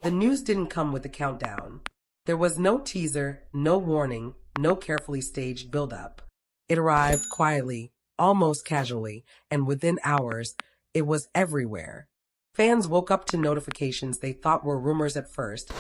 The news didn't come with a countdown. There was no teaser, no warning, no carefully staged build-up. It arrived quietly, almost casually, and within hours, it was everywhere. Fans woke up to notifications they thought were rumors at first,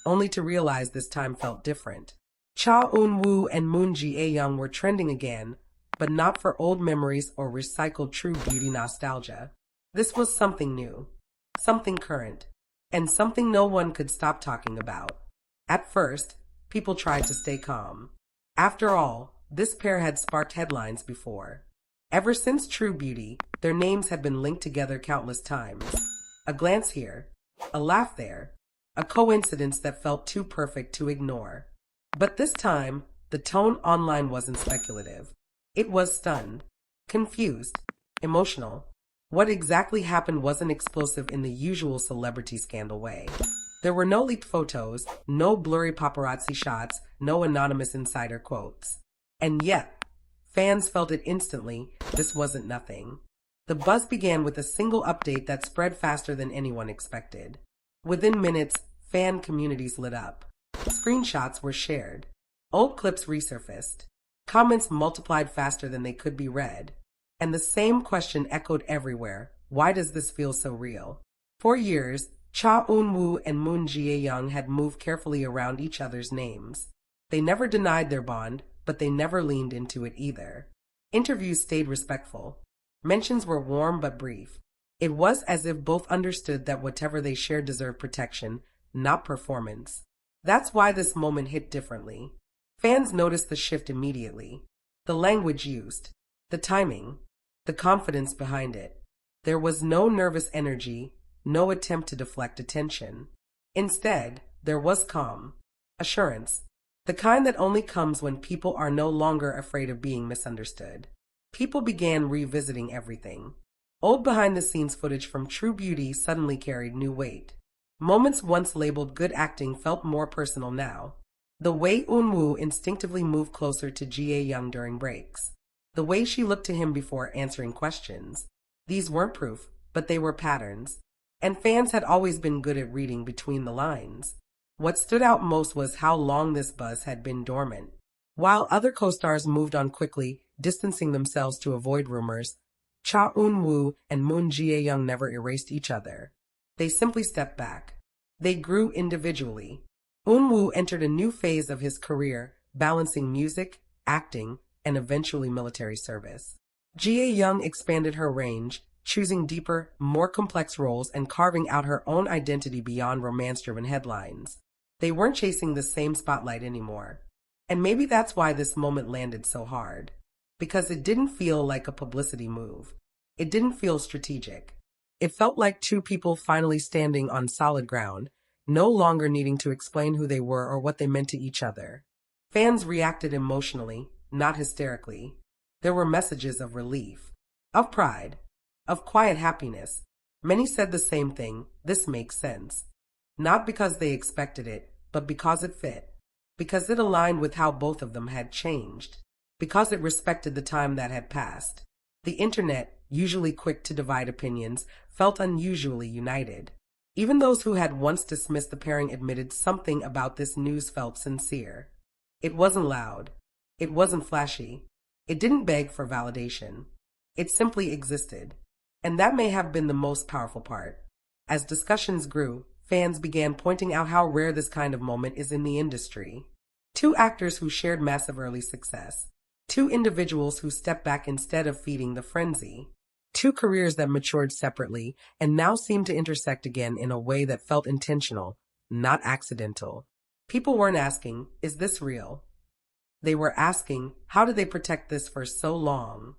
only to realize this time felt different. Eun-woo and Moon Ga-young were trending again, but not for old memories or recycled true beauty nostalgia. This was something new, something current, and something no one could stop talking about. At first, people tried to stay calm. After all, this pair had sparked headlines before. Ever since True Beauty, their names had been linked together countless times. A glance here, a laugh there, a coincidence that felt too perfect to ignore. But this time, the tone online wasn't speculative. It was stunned, confused, emotional. What exactly happened wasn't explosive in the usual celebrity scandal way. There were no leaked photos, no blurry paparazzi shots, no anonymous insider quotes. And yet, fans felt it instantly. This wasn't nothing. The buzz began with a single update that spread faster than anyone expected. Within minutes, fan communities lit up. Screenshots were shared. Old clips resurfaced. Comments multiplied faster than they could be read. And the same question echoed everywhere. Why does this feel so real? For years, Eun-woo and Moon Ga-young had moved carefully around each other's names. They never denied their bond, but they never leaned into it either. Interviews stayed respectful. Mentions were warm but brief. It was as if both understood that whatever they shared deserved protection, not performance. That's why this moment hit differently. Fans noticed the shift immediately. The language used, the timing, the confidence behind it. There was no nervous energy, no attempt to deflect attention. Instead, there was calm, assurance, the kind that only comes when people are no longer afraid of being misunderstood. People began revisiting everything. Old behind-the-scenes footage from True Beauty suddenly carried new weight. Moments once labeled good acting felt more personal now. The way Eun-woo instinctively moved closer to Ga-young during breaks. The way she looked to him before answering questions. These weren't proof, but they were patterns. And fans had always been good at reading between the lines. What stood out most was how long this buzz had been dormant. While other co-stars moved on quickly, distancing themselves to avoid rumors, Eun-woo and Moon Ga-young never erased each other. They simply stepped back. They grew individually. Eun-woo entered a new phase of his career, balancing music, acting, and eventually military service. Ga-young expanded her range, choosing deeper, more complex roles and carving out her own identity beyond romance-driven headlines. They weren't chasing the same spotlight anymore. And maybe that's why this moment landed so hard. Because it didn't feel like a publicity move. It didn't feel strategic. It felt like two people finally standing on solid ground, no longer needing to explain who they were or what they meant to each other. Fans reacted emotionally, not hysterically. There were messages of relief, of pride, of quiet happiness. Many said the same thing: this makes sense. Not because they expected it, but because it fit. Because it aligned with how both of them had changed. Because it respected the time that had passed. The internet, usually quick to divide opinions, felt unusually united. Even those who had once dismissed the pairing admitted something about this news felt sincere. It wasn't loud. It wasn't flashy. It didn't beg for validation. It simply existed. And that may have been the most powerful part. As discussions grew, fans began pointing out how rare this kind of moment is in the industry. Two actors who shared massive early success. Two individuals who stepped back instead of feeding the frenzy. Two careers that matured separately and now seemed to intersect again in a way that felt intentional, not accidental. People weren't asking, is this real? They were asking, how did they protect this for so long?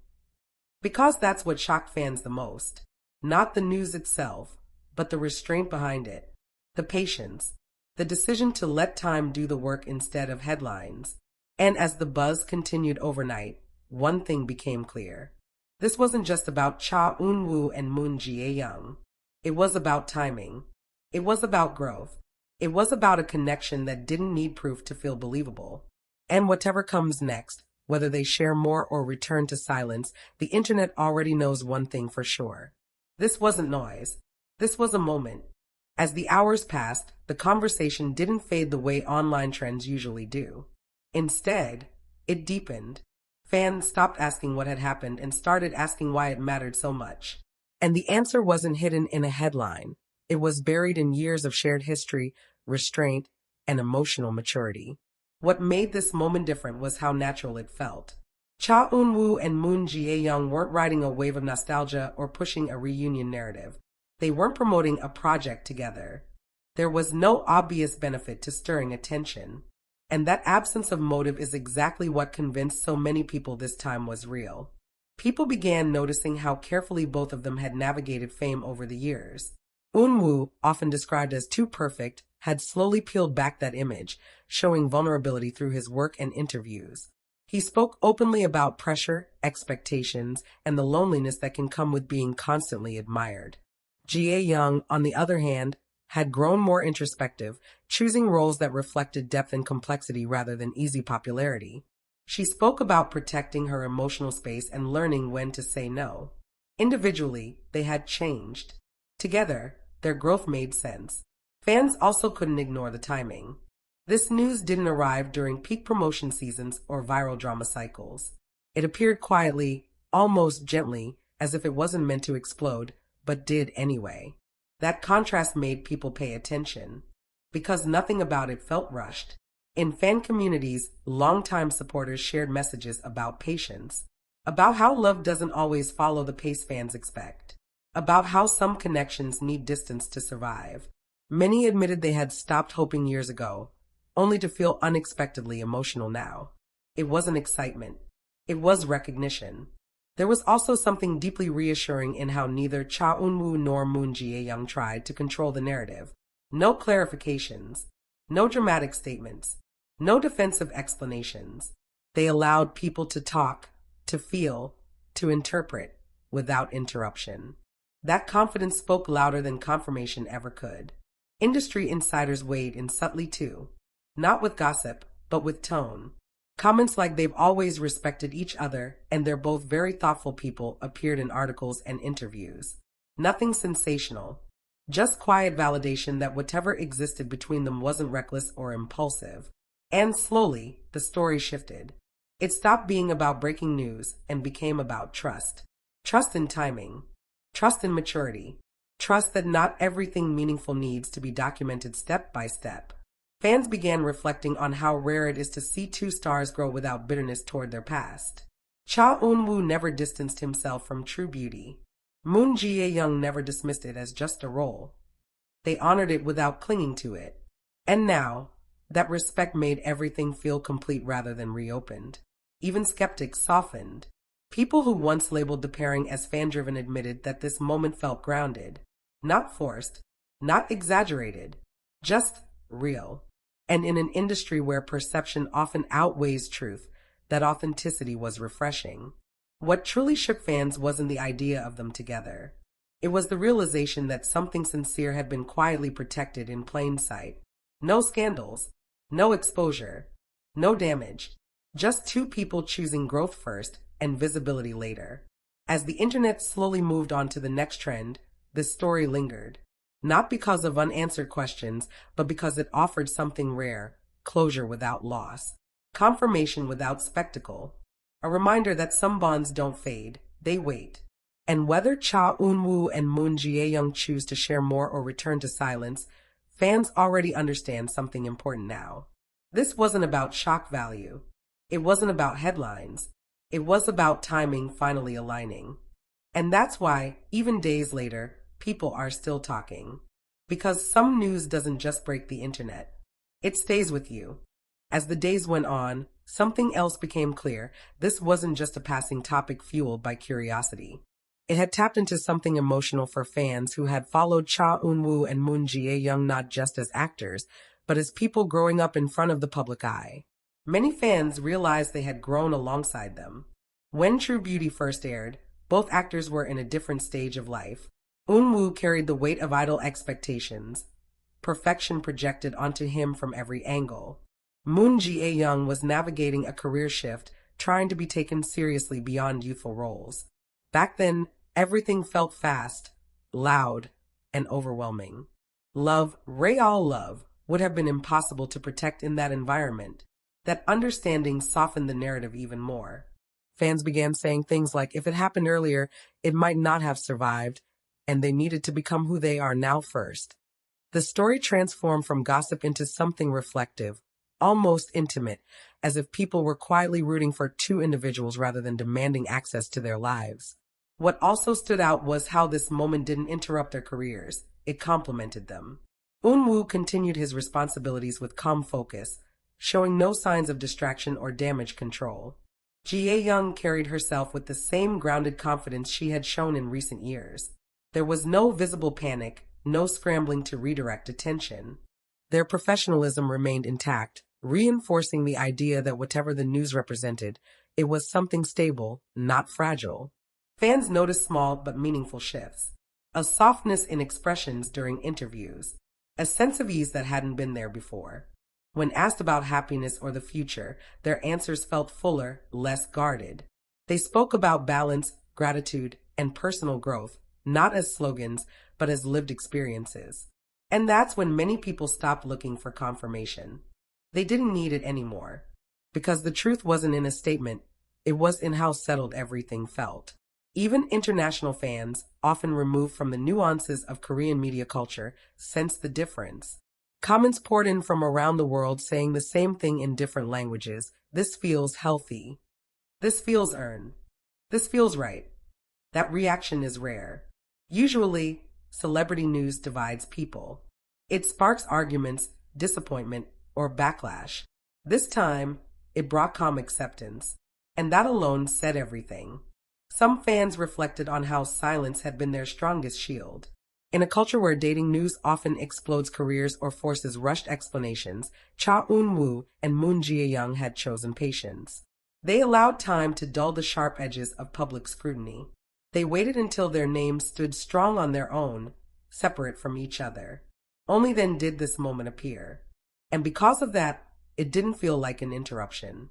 Because that's what shocked fans the most. Not the news itself, but the restraint behind it. The patience. The decision to let time do the work instead of headlines. And as the buzz continued overnight, one thing became clear. This wasn't just about Eun-woo and Moon Ga-young. It was about timing. It was about growth. It was about a connection that didn't need proof to feel believable. And whatever comes next, whether they share more or return to silence, the internet already knows one thing for sure. This wasn't noise. This was a moment. As the hours passed, the conversation didn't fade the way online trends usually do. Instead, it deepened. Fans stopped asking what had happened and started asking why it mattered so much. And the answer wasn't hidden in a headline. It was buried in years of shared history, restraint, and emotional maturity. What made this moment different was how natural it felt. Cha Eun-woo and Moon Ga-young weren't riding a wave of nostalgia or pushing a reunion narrative. They weren't promoting a project together. There was no obvious benefit to stirring attention. And that absence of motive is exactly what convinced so many people this time was real. People began noticing how carefully both of them had navigated fame over the years. Eun-woo, often described as too perfect, had slowly peeled back that image, showing vulnerability through his work and interviews. He spoke openly about pressure, expectations, and the loneliness that can come with being constantly admired. Ga-young, on the other hand, had grown more introspective, choosing roles that reflected depth and complexity rather than easy popularity. She spoke about protecting her emotional space and learning when to say no. Individually, they had changed. Together, their growth made sense. Fans also couldn't ignore the timing. This news didn't arrive during peak promotion seasons or viral drama cycles. It appeared quietly, almost gently, as if it wasn't meant to explode, but did anyway. That contrast made people pay attention, because nothing about it felt rushed. In fan communities, longtime supporters shared messages about patience, about how love doesn't always follow the pace fans expect, about how some connections need distance to survive. Many admitted they had stopped hoping years ago, only to feel unexpectedly emotional now. It wasn't excitement. It was recognition. There was also something deeply reassuring in how neither Cha Eun-woo nor Moon Ga-young tried to control the narrative. No clarifications, no dramatic statements, no defensive explanations. They allowed people to talk, to feel, to interpret, without interruption. That confidence spoke louder than confirmation ever could. Industry insiders weighed in subtly too, not with gossip, but with tone. Comments like "they've always respected each other" and "they're both very thoughtful people" appeared in articles and interviews. Nothing sensational, just quiet validation that whatever existed between them wasn't reckless or impulsive. And slowly, the story shifted. It stopped being about breaking news and became about trust. Trust in timing. Trust in maturity. Trust that not everything meaningful needs to be documented step by step. Fans began reflecting on how rare it is to see two stars grow without bitterness toward their past. Cha Eun-woo never distanced himself from true beauty. Moon Ga-young never dismissed it as just a role. They honored it without clinging to it. And now, that respect made everything feel complete rather than reopened. Even skeptics softened. People who once labeled the pairing as fan-driven admitted that this moment felt grounded. Not forced, not exaggerated, just real. And in an industry where perception often outweighs truth, that authenticity was refreshing. What truly shook fans wasn't the idea of them together. It was the realization that something sincere had been quietly protected in plain sight. No scandals, no exposure, no damage. Just two people choosing growth first and visibility later. As the internet slowly moved on to the next trend, this story lingered. Not because of unanswered questions, but because it offered something rare: closure without loss, confirmation without spectacle, a reminder that some bonds don't fade, they wait. And whether Cha Eun-woo and Moon Ga-young choose to share more or return to silence, fans already understand something important now. This wasn't about shock value. It wasn't about headlines. It was about timing finally aligning. And that's why, even days later, people are still talking. Because some news doesn't just break the internet. It stays with you. As the days went on, something else became clear. This wasn't just a passing topic fueled by curiosity. It had tapped into something emotional for fans who had followed Cha Eun-woo and Moon Ga-young not just as actors, but as people growing up in front of the public eye. Many fans realized they had grown alongside them. When True Beauty first aired, both actors were in a different stage of life. Eun-woo carried the weight of idol expectations, perfection projected onto him from every angle. Moon Ga-young was navigating a career shift, trying to be taken seriously beyond youthful roles. Back then, everything felt fast, loud, and overwhelming. Love, real love, would have been impossible to protect in that environment. That understanding softened the narrative even more. Fans began saying things like if it happened earlier, it might not have survived, and they needed to become who they are now first. The story transformed from gossip into something reflective, almost intimate, as if people were quietly rooting for two individuals rather than demanding access to their lives. What also stood out was how this moment didn't interrupt their careers, it complemented them. Eun-woo continued his responsibilities with calm focus, showing no signs of distraction or damage control. Ga-young carried herself with the same grounded confidence she had shown in recent years. There was no visible panic, no scrambling to redirect attention. Their professionalism remained intact, reinforcing the idea that whatever the news represented, it was something stable, not fragile. Fans noticed small but meaningful shifts. A softness in expressions during interviews. A sense of ease that hadn't been there before. When asked about happiness or the future, their answers felt fuller, less guarded. They spoke about balance, gratitude, and personal growth, not as slogans, but as lived experiences. And that's when many people stopped looking for confirmation. They didn't need it anymore. Because the truth wasn't in a statement, it was in how settled everything felt. Even international fans, often removed from the nuances of Korean media culture, sensed the difference. Comments poured in from around the world saying the same thing in different languages. This feels healthy. This feels earned. This feels right. That reaction is rare. Usually, celebrity news divides people. It sparks arguments, disappointment, or backlash. This time, it brought calm acceptance. And that alone said everything. Some fans reflected on how silence had been their strongest shield. In a culture where dating news often explodes careers or forces rushed explanations, Eun-woo and Moon Ga-young had chosen patience. They allowed time to dull the sharp edges of public scrutiny. They waited until their names stood strong on their own, separate from each other. Only then did this moment appear. And because of that, it didn't feel like an interruption.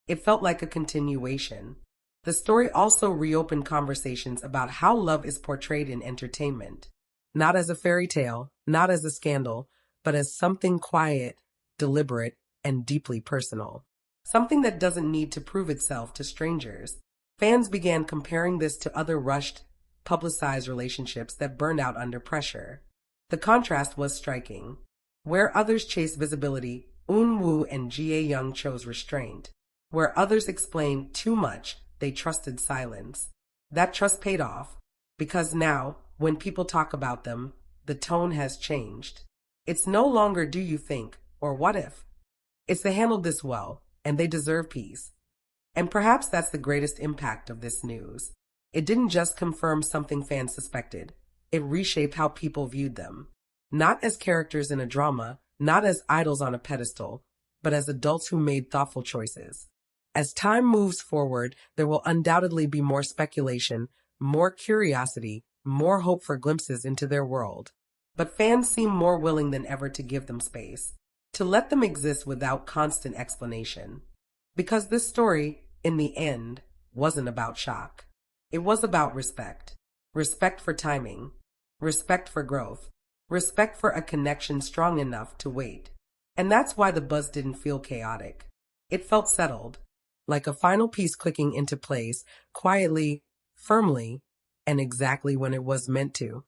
It felt like a continuation. The story also reopened conversations about how love is portrayed in entertainment. Not as a fairy tale, not as a scandal, but as something quiet, deliberate, and deeply personal. Something that doesn't need to prove itself to strangers. Fans began comparing this to other rushed, publicized relationships that burned out under pressure. The contrast was striking. Where others chased visibility, Eun-woo and Ga-young chose restraint. Where others explained too much, they trusted silence. That trust paid off, because now, when people talk about them, the tone has changed. It's no longer do you think, or what if. It's they handled this well, and they deserve peace. And perhaps that's the greatest impact of this news. It didn't just confirm something fans suspected. It reshaped how people viewed them. Not as characters in a drama, not as idols on a pedestal, but as adults who made thoughtful choices. As time moves forward, there will undoubtedly be more speculation, more curiosity, more hope for glimpses into their world. But fans seem more willing than ever to give them space, to let them exist without constant explanation. Because this story, in the end, wasn't about shock. It was about respect. Respect for timing. Respect for growth. Respect for a connection strong enough to wait. And that's why the buzz didn't feel chaotic. It felt settled, like a final piece clicking into place, quietly, firmly, and exactly when it was meant to.